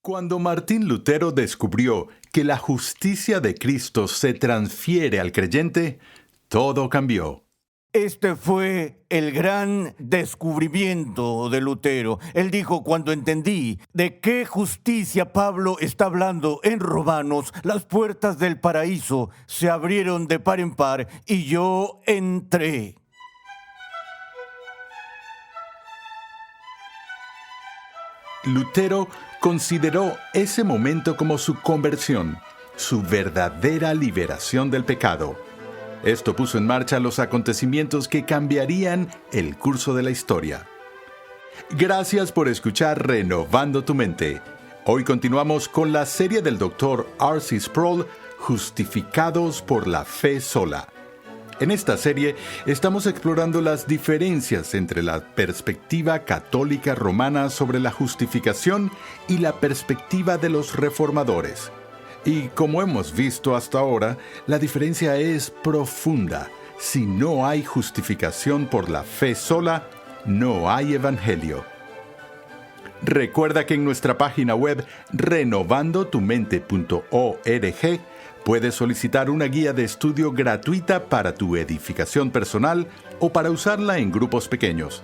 Cuando Martín Lutero descubrió que la justicia de Cristo se transfiere al creyente, todo cambió. Este fue el gran descubrimiento de Lutero. Él dijo: cuando entendí de qué justicia Pablo está hablando en Romanos, las puertas del paraíso se abrieron de par en par y yo entré. Lutero consideró ese momento como su conversión, su verdadera liberación del pecado. Esto puso en marcha los acontecimientos que cambiarían el curso de la historia. Gracias por escuchar Renovando tu Mente. Hoy continuamos con la serie del Dr. R.C. Sproul, Justificados por la Fe Sola. En esta serie estamos explorando las diferencias entre la perspectiva católica romana sobre la justificación y la perspectiva de los reformadores. Y como hemos visto hasta ahora, la diferencia es profunda. Si no hay justificación por la fe sola, no hay evangelio. Recuerda que en nuestra página web renovandotumente.org puedes solicitar una guía de estudio gratuita para tu edificación personal o para usarla en grupos pequeños.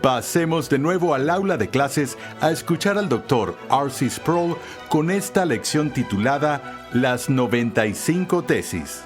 Pasemos de nuevo al aula de clases a escuchar al Dr. R.C. Sproul con esta lección titulada Las 95 Tesis.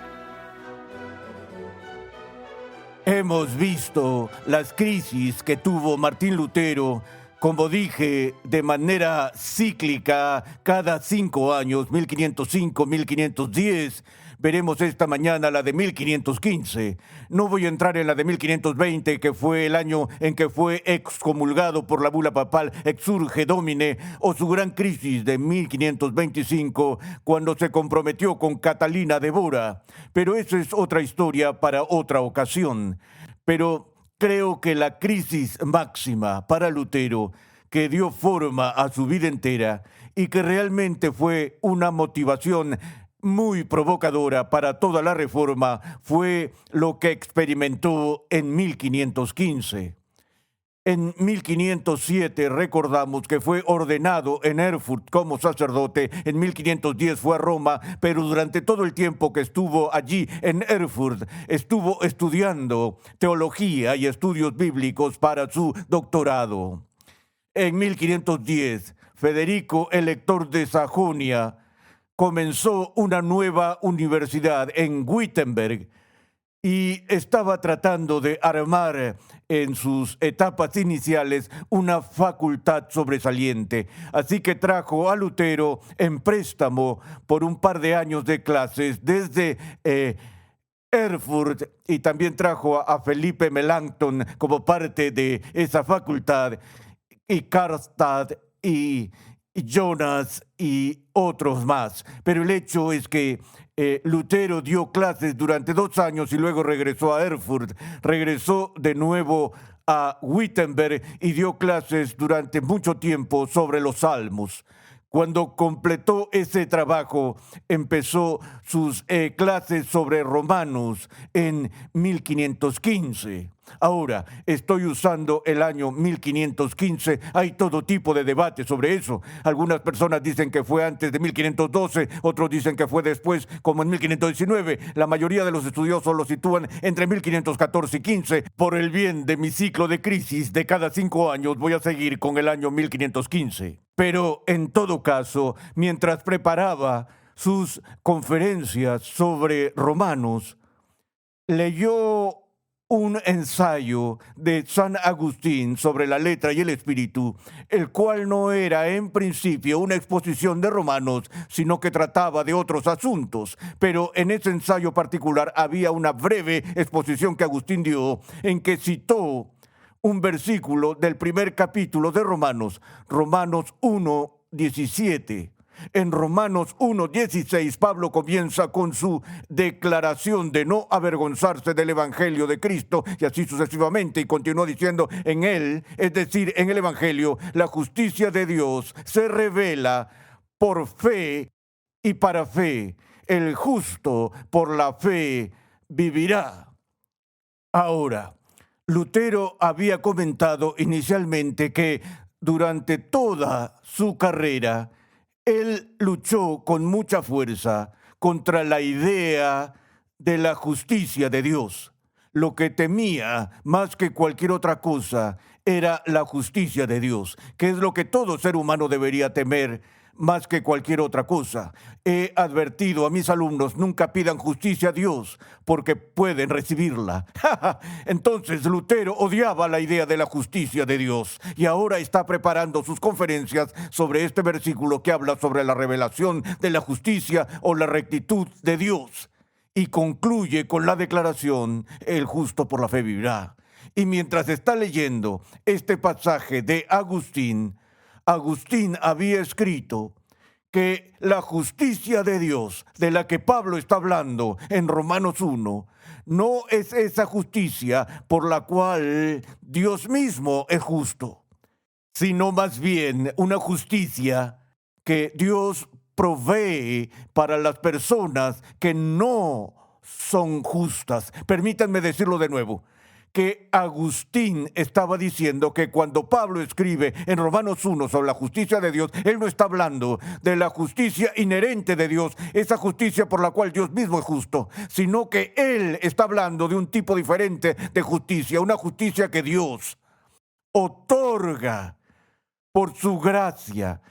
Hemos visto las crisis que tuvo Martín Lutero, como dije, de manera cíclica, cada 5 años, 1505, 1510. Veremos esta mañana la de 1515. No voy a entrar en la de 1520, que fue el año en que fue excomulgado por la bula papal Exsurge Domine, o su gran crisis de 1525, cuando se comprometió con Catalina de Bora. Pero esa es otra historia para otra ocasión. Pero creo que la crisis máxima para Lutero, que dio forma a su vida entera y que realmente fue una motivación muy provocadora para toda la reforma, fue lo que experimentó en 1515. En 1507 recordamos que fue ordenado en Erfurt como sacerdote. En 1510 fue a Roma, pero durante todo el tiempo que estuvo allí en Erfurt, estuvo estudiando teología y estudios bíblicos para su doctorado. En 1510, Federico, elector de Sajonia, comenzó una nueva universidad en Wittenberg y estaba tratando de armar en sus etapas iniciales una facultad sobresaliente. Así que trajo a Lutero en préstamo por un par de años de clases desde Erfurt, y también trajo a Felipe Melanchthon como parte de esa facultad, y Karlstadt y Jonas y otros más. Pero el hecho es que Lutero dio clases durante 2 años y luego regresó a Erfurt, regresó de nuevo a Wittenberg y dio clases durante mucho tiempo sobre los Salmos. Cuando completó ese trabajo, empezó sus clases sobre Romanos en 1515. Ahora, estoy usando el año 1515. Hay todo tipo de debate sobre eso. Algunas personas dicen que fue antes de 1512, otros dicen que fue después, como en 1519. La mayoría de los estudiosos lo sitúan entre 1514 y 15. Por el bien de mi ciclo de crisis de cada 5 años, voy a seguir con el año 1515. Pero, en todo caso, mientras preparaba sus conferencias sobre Romanos, leyó un ensayo de San Agustín sobre la letra y el espíritu, el cual no era en principio una exposición de Romanos, sino que trataba de otros asuntos. Pero en ese ensayo particular había una breve exposición que Agustín dio, en que citó un versículo del primer capítulo de Romanos, Romanos 1:17. En Romanos 1:16, Pablo comienza con su declaración de no avergonzarse del Evangelio de Cristo, y así sucesivamente, y continúa diciendo: en él, es decir, en el Evangelio, la justicia de Dios se revela por fe y para fe. El justo por la fe vivirá. Ahora, Lutero había comentado inicialmente que durante toda su carrera, él luchó con mucha fuerza contra la idea de la justicia de Dios. Lo que temía más que cualquier otra cosa era la justicia de Dios, que es lo que todo ser humano debería temer más que cualquier otra cosa. He advertido a mis alumnos, nunca pidan justicia a Dios, porque pueden recibirla. Entonces Lutero odiaba la idea de la justicia de Dios y ahora está preparando sus conferencias sobre este versículo que habla sobre la revelación de la justicia o la rectitud de Dios. Y concluye con la declaración, el justo por la fe vivirá. Y mientras está leyendo este pasaje de Agustín, Agustín había escrito que la justicia de Dios, de la que Pablo está hablando en Romanos 1, no es esa justicia por la cual Dios mismo es justo, sino más bien una justicia que Dios provee para las personas que no son justas. Permítanme decirlo de nuevo, que Agustín estaba diciendo que cuando Pablo escribe en Romanos 1 sobre la justicia de Dios, él no está hablando de la justicia inherente de Dios, esa justicia por la cual Dios mismo es justo, sino que él está hablando de un tipo diferente de justicia, una justicia que Dios otorga por su gracia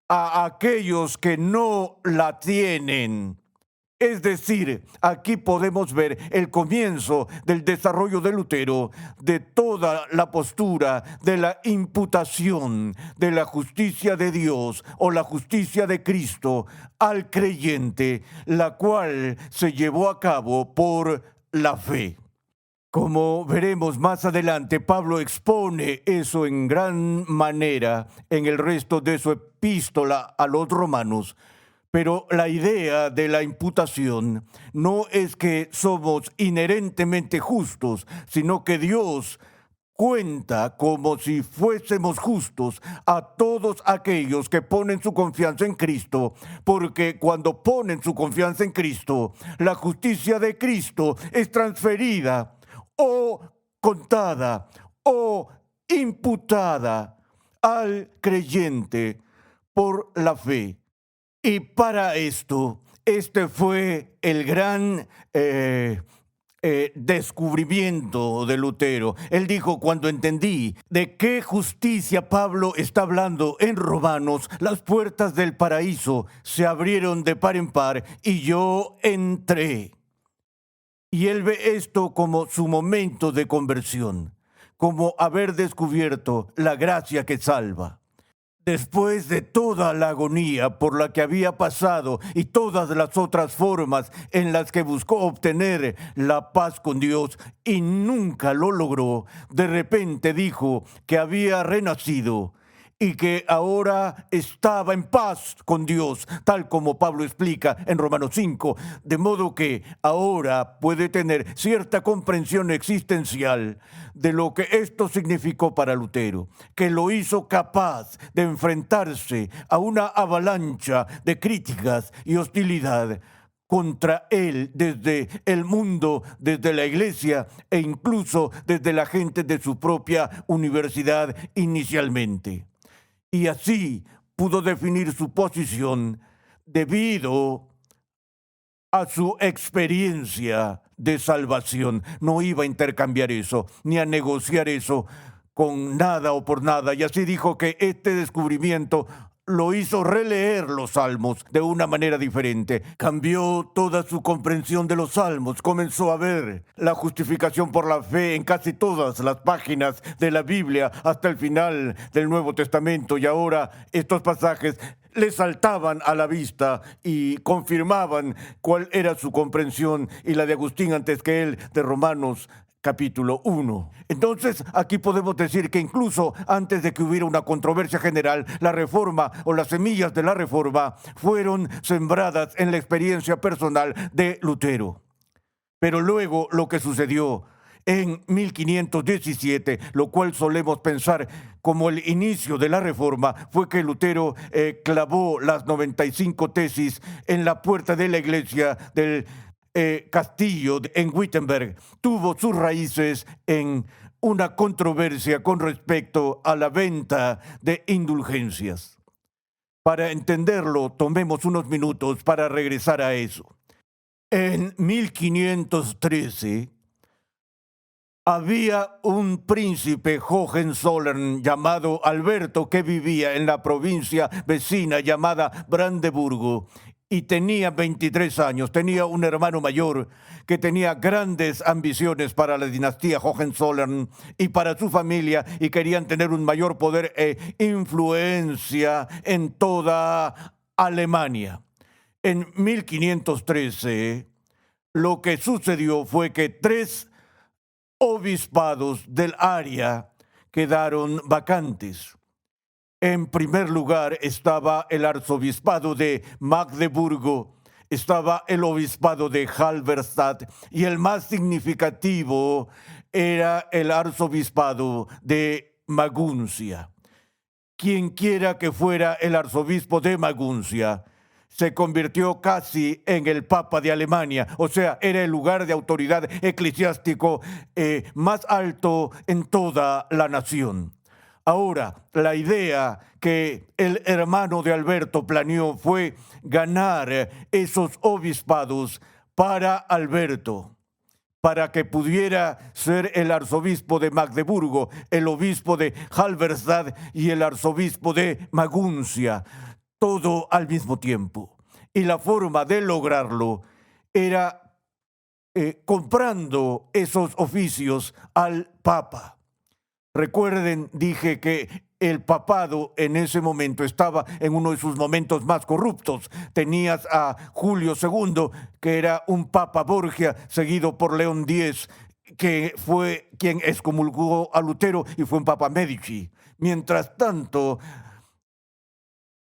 a aquellos que no la tienen. Es decir, aquí podemos ver el comienzo del desarrollo de Lutero, de toda la postura de la imputación de la justicia de Dios o la justicia de Cristo al creyente, la cual se llevó a cabo por la fe. Como veremos más adelante, Pablo expone eso en gran manera en el resto de su epístola a los romanos. Pero la idea de la imputación no es que somos inherentemente justos, sino que Dios cuenta como si fuésemos justos a todos aquellos que ponen su confianza en Cristo, porque cuando ponen su confianza en Cristo, la justicia de Cristo es transferida o contada o imputada al creyente por la fe. Y para esto, este fue el gran descubrimiento de Lutero. Él dijo, cuando entendí de qué justicia Pablo está hablando en Romanos, las puertas del paraíso se abrieron de par en par y yo entré. Y él ve esto como su momento de conversión, como haber descubierto la gracia que salva. Después de toda la agonía por la que había pasado y todas las otras formas en las que buscó obtener la paz con Dios y nunca lo logró, de repente dijo que había renacido y que ahora estaba en paz con Dios, tal como Pablo explica en Romanos 5, de modo que ahora puede tener cierta comprensión existencial de lo que esto significó para Lutero, que lo hizo capaz de enfrentarse a una avalancha de críticas y hostilidad contra él desde el mundo, desde la iglesia e incluso desde la gente de su propia universidad inicialmente. Y así pudo definir su posición debido a su experiencia de salvación. No iba a intercambiar eso, ni a negociar eso con nada o por nada. Y así dijo que este descubrimiento lo hizo releer los salmos de una manera diferente. Cambió toda su comprensión de los salmos. Comenzó a ver la justificación por la fe en casi todas las páginas de la Biblia hasta el final del Nuevo Testamento. Y ahora estos pasajes le saltaban a la vista y confirmaban cuál era su comprensión y la de Agustín antes que él de Romanos capítulo 1. Entonces, aquí podemos decir que incluso antes de que hubiera una controversia general, la reforma o las semillas de la reforma fueron sembradas en la experiencia personal de Lutero. Pero luego lo que sucedió en 1517, lo cual solemos pensar como el inicio de la reforma, fue que Lutero clavó las 95 tesis en la puerta de la iglesia del castillo en Wittenberg. Tuvo sus raíces en una controversia con respecto a la venta de indulgencias. Para entenderlo, tomemos unos minutos para regresar a eso. En 1513 había un príncipe Hohenzollern llamado Alberto que vivía en la provincia vecina llamada Brandeburgo y tenía 23 años. Tenía un hermano mayor que tenía grandes ambiciones para la dinastía Hohenzollern y para su familia y querían tener un mayor poder e influencia en toda Alemania. En 1513, lo que sucedió fue que 3 obispados del área quedaron vacantes. En primer lugar estaba el arzobispado de Magdeburgo, estaba el obispado de Halberstadt y el más significativo era el arzobispado de Maguncia. Quienquiera que fuera el arzobispo de Maguncia se convirtió casi en el Papa de Alemania, o sea, era el lugar de autoridad eclesiástico más alto en toda la nación. Ahora, la idea que el hermano de Alberto planeó fue ganar esos obispados para Alberto, para que pudiera ser el arzobispo de Magdeburgo, el obispo de Halberstadt y el arzobispo de Maguncia, todo al mismo tiempo. Y la forma de lograrlo era comprando esos oficios al Papa. Recuerden, dije que el papado en ese momento estaba en uno de sus momentos más corruptos. Tenías a Julio II, que era un papa Borgia, seguido por León X, que fue quien excomulgó a Lutero y fue un papa Medici. Mientras tanto,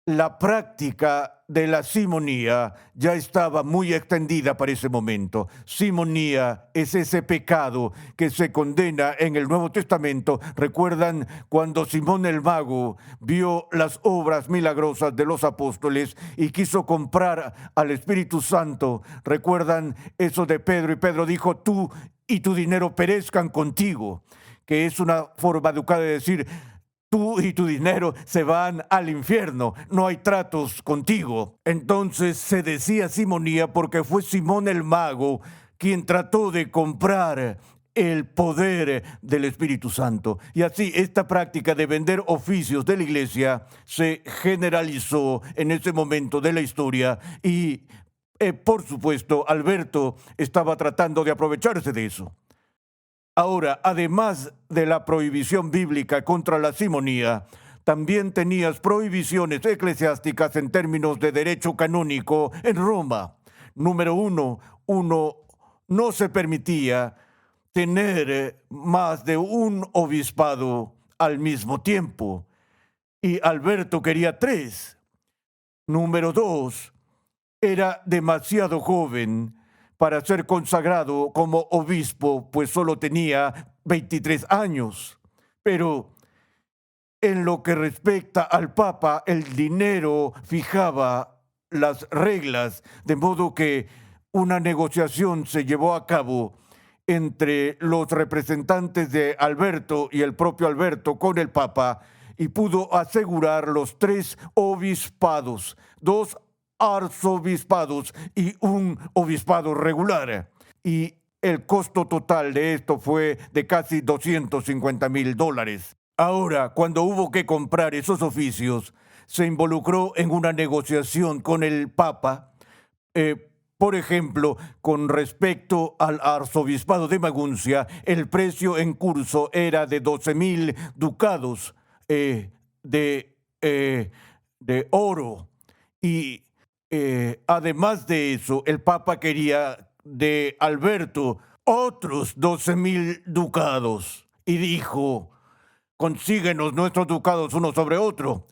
la práctica de la simonía ya estaba muy extendida para ese momento. Simonía es ese pecado que se condena en el Nuevo Testamento. ¿Recuerdan cuando Simón el Mago vio las obras milagrosas de los apóstoles y quiso comprar al Espíritu Santo? ¿Recuerdan eso de Pedro? Y Pedro dijo, tú y tu dinero perezcan contigo, que es una forma educada de decir, tú y tu dinero se van al infierno, no hay tratos contigo. Entonces se decía simonía porque fue Simón el Mago quien trató de comprar el poder del Espíritu Santo. Y así esta práctica de vender oficios de la iglesia se generalizó en ese momento de la historia y, por supuesto, Alberto estaba tratando de aprovecharse de eso. Ahora, además de la prohibición bíblica contra la simonía, también tenías prohibiciones eclesiásticas en términos de derecho canónico en Roma. Número uno, no se permitía tener más de un obispado al mismo tiempo, y Alberto quería 3. Número 2, era demasiado joven para ser consagrado como obispo, pues solo tenía 23 años. Pero en lo que respecta al Papa, el dinero fijaba las reglas, de modo que una negociación se llevó a cabo entre los representantes de Alberto y el propio Alberto con el Papa y pudo asegurar los 3 obispados, 2 arzobispados y un obispado regular. Y el costo total de esto fue de casi $250,000. Ahora, cuando hubo que comprar esos oficios, se involucró en una negociación con el Papa. Por ejemplo, con respecto al arzobispado de Maguncia, el precio en curso era de 12,000 ducados de oro. Y además de eso, el Papa quería de Alberto otros 12,000 ducados. Y dijo, consíguenos nuestros ducados uno sobre otro.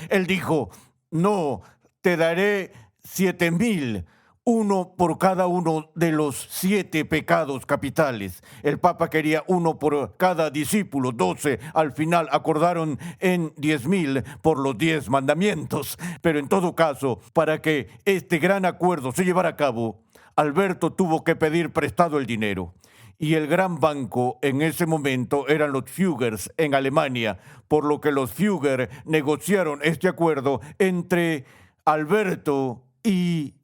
Él dijo, no, te daré 7,000, uno por cada uno de los 7 pecados capitales. El Papa quería uno por cada discípulo, 12. Al final acordaron en 10,000 por los 10 mandamientos. Pero en todo caso, para que este gran acuerdo se llevara a cabo, Alberto tuvo que pedir prestado el dinero. y el gran banco en ese momento eran los Führers en Alemania, por lo que los Führer negociaron este acuerdo entre Alberto y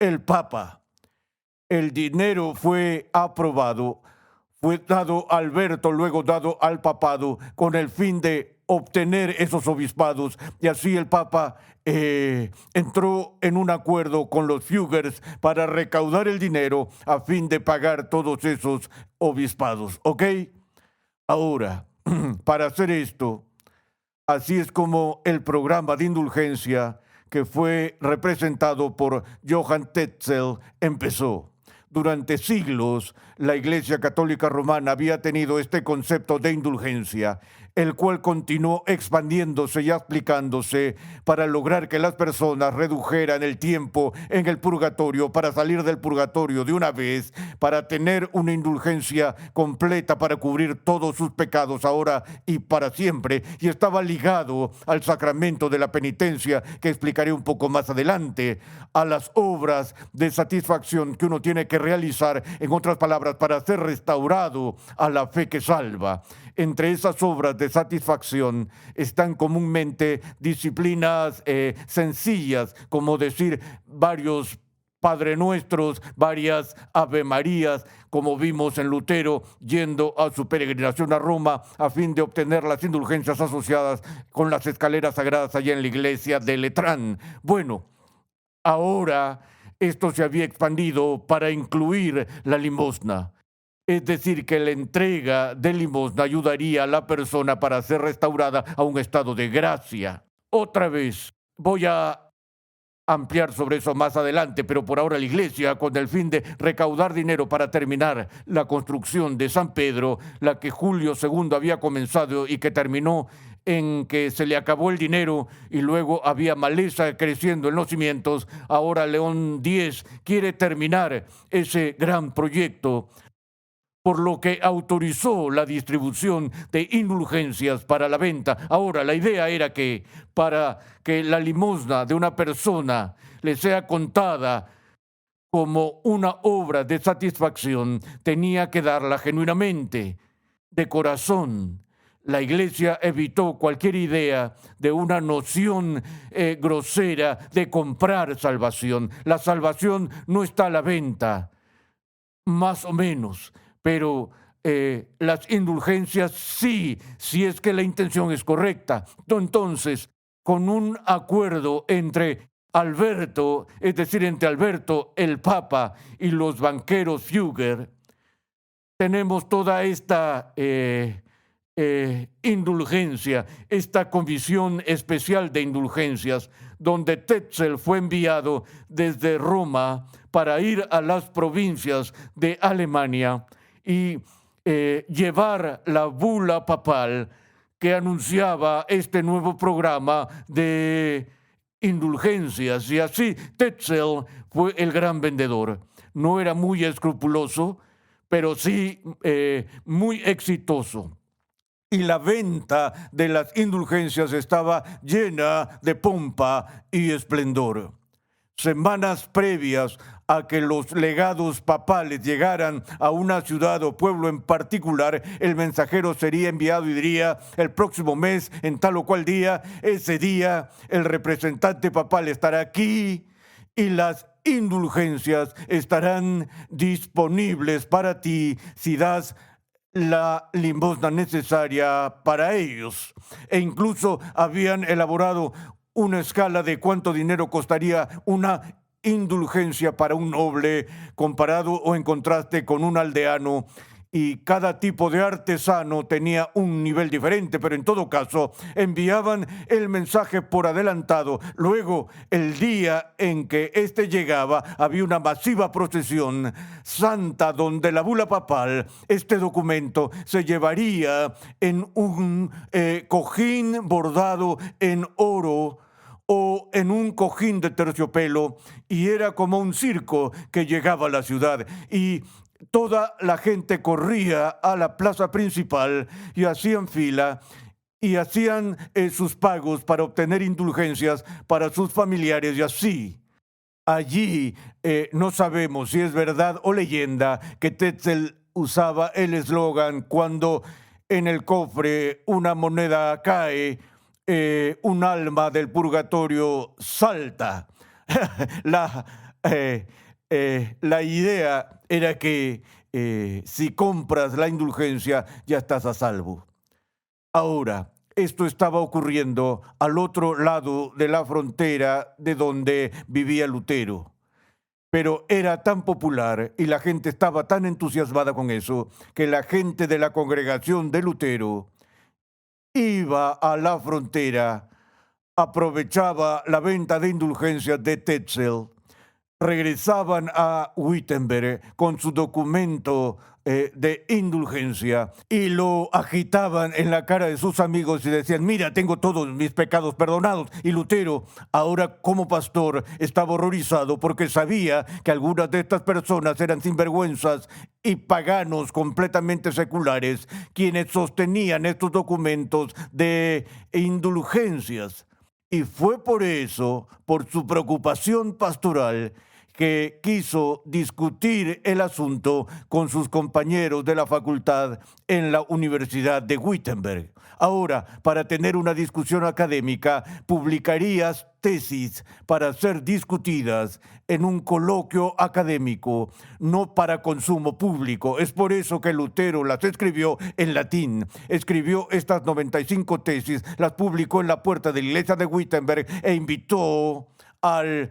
el Papa. El dinero fue aprobado, fue dado a Alberto, luego dado al papado, con el fin de obtener esos obispados, y así el Papa entró en un acuerdo con los Führers para recaudar el dinero a fin de pagar todos esos obispados, ¿ok? Ahora, para hacer esto, así es como el programa de indulgencia que fue representado por Johann Tetzel empezó. Durante siglos, la Iglesia Católica Romana había tenido este concepto de indulgencia, el cual continuó expandiéndose y aplicándose para lograr que las personas redujeran el tiempo en el purgatorio, para salir del purgatorio de una vez, para tener una indulgencia completa para cubrir todos sus pecados ahora y para siempre, y estaba ligado al sacramento de la penitencia, que explicaré un poco más adelante, a las obras de satisfacción que uno tiene que realizar, en otras palabras, para ser restaurado a la fe que salva. Entre esas obras de satisfacción están comúnmente disciplinas sencillas, como decir varios Padre Nuestros, varias Ave Marías, como vimos en Lutero yendo a su peregrinación a Roma a fin de obtener las indulgencias asociadas con las escaleras sagradas allá en la iglesia de Letrán. Bueno, ahora esto se había expandido para incluir la limosna. Es decir, que la entrega de limosna ayudaría a la persona para ser restaurada a un estado de gracia. Otra vez, voy a ampliar sobre eso más adelante, pero por ahora la Iglesia, con el fin de recaudar dinero para terminar la construcción de San Pedro, la que Julio II había comenzado y que terminó en que se le acabó el dinero y luego había maleza creciendo en los cimientos, ahora León X quiere terminar ese gran proyecto, por lo que autorizó la distribución de indulgencias para la venta. Ahora, la idea era que para que la limosna de una persona le sea contada como una obra de satisfacción, tenía que darla genuinamente, de corazón. La Iglesia evitó cualquier idea de una noción grosera de comprar salvación. La salvación no está a la venta, más o menos. Pero las indulgencias sí, si es que la intención es correcta. Entonces, con un acuerdo entre Alberto, es decir, entre Alberto, el Papa, y los banqueros Führer, tenemos toda esta indulgencia, esta comisión especial de indulgencias, donde Tetzel fue enviado desde Roma para ir a las provincias de Alemania y llevar la bula papal que anunciaba este nuevo programa de indulgencias. Y así Tetzel fue el gran vendedor. No era muy escrupuloso, pero sí muy exitoso. Y la venta de las indulgencias estaba llena de pompa y esplendor. Semanas previas a que los legados papales llegaran a una ciudad o pueblo en particular, el mensajero sería enviado y diría: el próximo mes, en tal o cual día, ese día, el representante papal estará aquí y las indulgencias estarán disponibles para ti si das la limosna necesaria para ellos. E incluso habían elaborado una escala de cuánto dinero costaría una indulgencia para un noble comparado o en contraste con un aldeano, y cada tipo de artesano tenía un nivel diferente, pero en todo caso enviaban el mensaje por adelantado. Luego, el día en que éste llegaba, había una masiva procesión santa donde la bula papal, este documento, se llevaría en un cojín bordado en oro o en un cojín de terciopelo, y era como un circo que llegaba a la ciudad, y toda la gente corría a la plaza principal y hacían fila y hacían sus pagos para obtener indulgencias para sus familiares, y así. Allí no sabemos si es verdad o leyenda que Tetzel usaba el eslogan: cuando en el cofre una moneda cae, un alma del purgatorio salta. La, la idea era que si compras la indulgencia ya estás a salvo. Ahora, esto estaba ocurriendo al otro lado de la frontera de donde vivía Lutero. Pero era tan popular y la gente estaba tan entusiasmada con eso que la gente de la congregación de Lutero iba a la frontera, aprovechaba la venta de indulgencias de Tetzel, regresaban a Wittenberg con su documento de indulgencia y lo agitaban en la cara de sus amigos y decían: mira, tengo todos mis pecados perdonados. Y Lutero, ahora como pastor, estaba horrorizado porque sabía que algunas de estas personas eran sinvergüenzas y paganos completamente seculares quienes sostenían estos documentos de indulgencias. Y fue por eso, por su preocupación pastoral, que quiso discutir el asunto con sus compañeros de la facultad en la Universidad de Wittenberg. Ahora, para tener una discusión académica, publicarías tesis para ser discutidas en un coloquio académico, no para consumo público. Es por eso que Lutero las escribió en latín. Escribió estas 95 tesis, las publicó en la puerta de la iglesia de Wittenberg e invitó al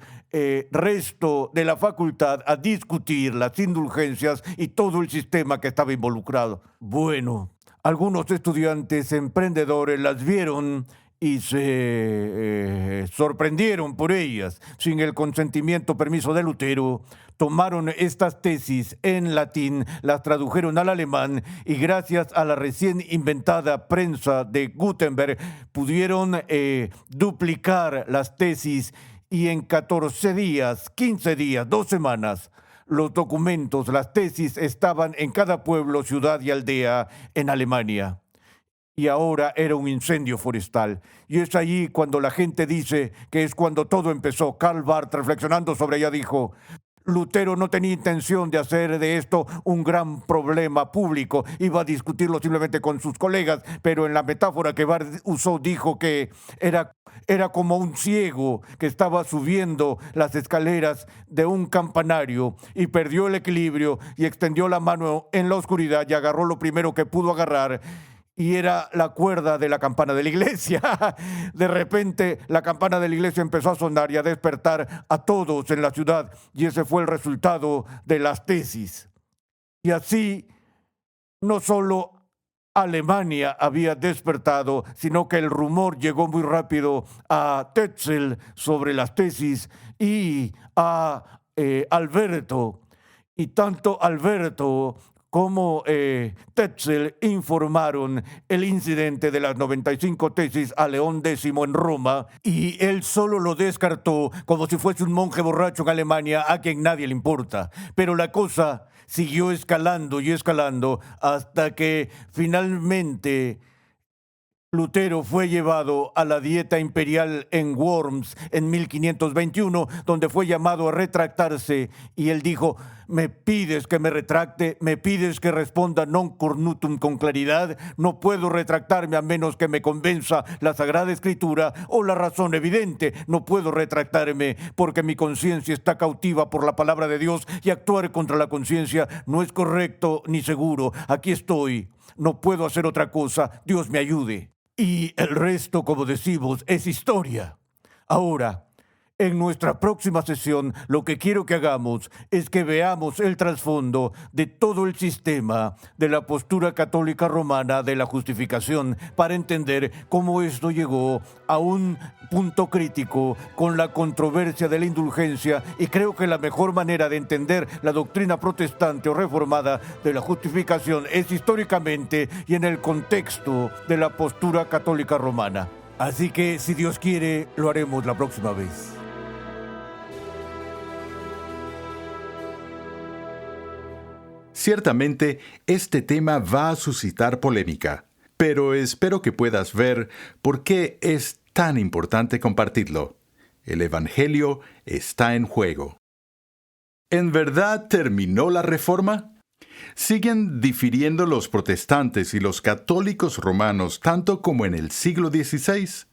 resto de la facultad a discutir las indulgencias y todo el sistema que estaba involucrado. Bueno, algunos estudiantes emprendedores las vieron y se sorprendieron por ellas. Sin el permiso de Lutero, tomaron estas tesis en latín, las tradujeron al alemán y gracias a la recién inventada prensa de Gutenberg pudieron duplicar las tesis. Y en 14 días, 15 días, 2 semanas, los documentos, las tesis estaban en cada pueblo, ciudad y aldea en Alemania. Y ahora era un incendio forestal. Y es allí cuando la gente dice que es cuando todo empezó. Karl Barth, reflexionando sobre ella, dijo: Lutero no tenía intención de hacer de esto un gran problema público. Iba a discutirlo simplemente con sus colegas, pero en la metáfora que Barth usó dijo que era como un ciego que estaba subiendo las escaleras de un campanario y perdió el equilibrio y extendió la mano en la oscuridad y agarró lo primero que pudo agarrar. Y era la cuerda de la campana de la iglesia. De repente, la campana de la iglesia empezó a sonar y a despertar a todos en la ciudad. Y ese fue el resultado de las tesis. Y así, no solo Alemania había despertado, sino que el rumor llegó muy rápido a Tetzel sobre las tesis y a Alberto. Y tanto Alberto como Tetzel informaron el incidente de las 95 tesis a León X en Roma, y él solo lo descartó como si fuese un monje borracho en Alemania a quien nadie le importa. Pero la cosa siguió escalando y escalando hasta que finalmente Lutero fue llevado a la dieta imperial en Worms en 1521, donde fue llamado a retractarse, y él dijo: ¿me pides que me retracte? ¿Me pides que responda non cornutum con claridad? No puedo retractarme a menos que me convenza la Sagrada Escritura o la razón evidente. No puedo retractarme porque mi conciencia está cautiva por la palabra de Dios y actuar contra la conciencia no es correcto ni seguro. Aquí estoy. No puedo hacer otra cosa. Dios me ayude. Y el resto, como decimos, es historia. Ahora, en nuestra próxima sesión, lo que quiero que hagamos es que veamos el trasfondo de todo el sistema de la postura católica romana de la justificación para entender cómo esto llegó a un punto crítico con la controversia de la indulgencia, y creo que la mejor manera de entender la doctrina protestante o reformada de la justificación es históricamente y en el contexto de la postura católica romana. Así que, si Dios quiere, lo haremos la próxima vez. Ciertamente, este tema va a suscitar polémica, pero espero que puedas ver por qué es tan importante compartirlo. El Evangelio está en juego. ¿En verdad terminó la Reforma? Siguen difiriendo los protestantes y los católicos romanos tanto como en el siglo XVI.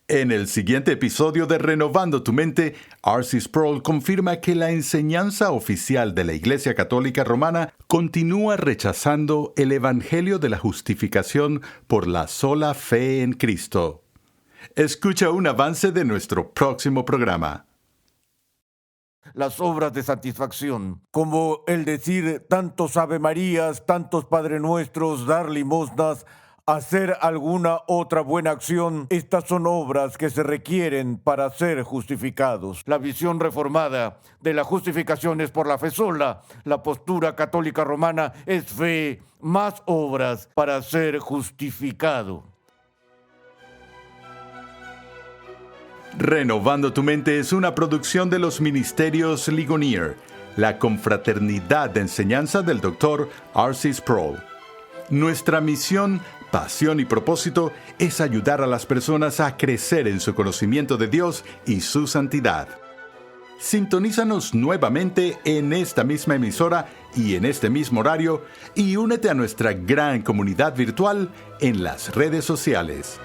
En el siguiente episodio de Renovando tu Mente, R.C. Sproul confirma que la enseñanza oficial de la Iglesia Católica Romana continúa rechazando el Evangelio de la justificación por la sola fe en Cristo. Escucha un avance de nuestro próximo programa. Las obras de satisfacción, como el decir tantos Ave Marías, tantos Padre Nuestros, dar limosnas, hacer alguna otra buena acción, estas son obras que se requieren para ser justificados. La visión reformada de la justificación es por la fe sola. La postura católica romana es fe más obras para ser justificado. Renovando tu Mente es una producción de los Ministerios Ligonier, la confraternidad de enseñanza del Dr. R.C. Sproul. Nuestra misión, pasión y propósito es ayudar a las personas a crecer en su conocimiento de Dios y su santidad. Sintonízanos nuevamente en esta misma emisora y en este mismo horario y únete a nuestra gran comunidad virtual en las redes sociales.